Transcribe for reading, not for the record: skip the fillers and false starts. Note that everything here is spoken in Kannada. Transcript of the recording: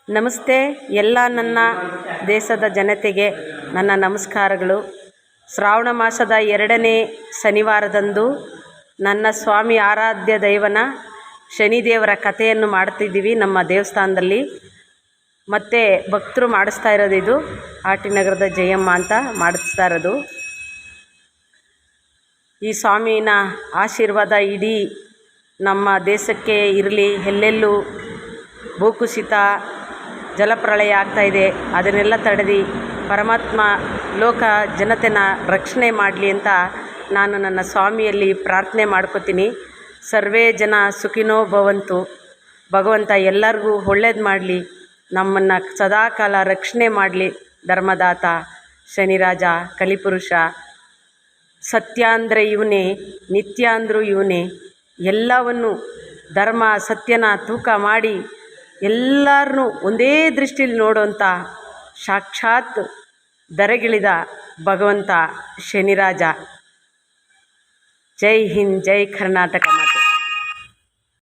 ನಮಸ್ತೆ ಎಲ್ಲ ನನ್ನ ದೇಶದ ಜನತೆಗೆ ನನ್ನ ನಮಸ್ಕಾರಗಳು. ಶ್ರಾವಣ ಮಾಸದ 2ನೇ ಶನಿವಾರದಂದು ನನ್ನ ಸ್ವಾಮಿ ಆರಾಧ್ಯ ದೈವನ ಶನಿದೇವರ ಕಥೆಯನ್ನು ಮಾಡ್ತಿದ್ದೀವಿ ನಮ್ಮ ದೇವಸ್ಥಾನದಲ್ಲಿ. ಮತ್ತು ಭಕ್ತರು ಮಾಡಿಸ್ತಾ ಇರೋದು ಇದು ಆಟಿನಗರದ ಜಯಮ್ಮ ಅಂತ ಮಾಡಿಸ್ತಾ ಇರೋದು. ಈ ಸ್ವಾಮಿನ ಆಶೀರ್ವಾದ ಇಡೀ ನಮ್ಮ ದೇಶಕ್ಕೆ ಇರಲಿ. ಎಲ್ಲೆಲ್ಲೂ ಭೂಕುಸಿತ ಜಲಪ್ರಳಯ ಆಗ್ತಾಯಿದೆ, ಅದನ್ನೆಲ್ಲ ತಡೆದು ಪರಮಾತ್ಮ ಲೋಕ ಜನತೆನ ರಕ್ಷಣೆ ಮಾಡಲಿ ಅಂತ ನಾನು ನನ್ನ ಸ್ವಾಮಿಯಲ್ಲಿ ಪ್ರಾರ್ಥನೆ ಮಾಡ್ಕೋತೀನಿ. ಸರ್ವೇ ಜನ ಸುಖಿನೋ ಭವಂತು. ಭಗವಂತ ಎಲ್ಲರಿಗೂ ಒಳ್ಳೇದು ಮಾಡಲಿ, ನಮ್ಮನ್ನು ಸದಾಕಾಲ ರಕ್ಷಣೆ ಮಾಡಲಿ. ಧರ್ಮದಾತ ಶನಿರಾಜ ಕಲಿಪುರುಷ, ಸತ್ಯ ಅಂದರೆ ಇವನೇ, ನಿತ್ಯ ಅಂದರೂ ಇವನೇ. ಎಲ್ಲವನ್ನು ಧರ್ಮ ಸತ್ಯನ ತೂಕ ಮಾಡಿ ಎಲ್ಲರನ್ನೂ ಒಂದೇ ದೃಷ್ಟಿಯಲ್ಲಿ ನೋಡುವಂಥ ಸಾಕ್ಷಾತ್ ಧರೆಗಿಳಿದ ಭಗವಂತ ಶನಿರಾಜ. ಜೈ ಹಿಂದ್, ಜೈ ಕರ್ನಾಟಕ.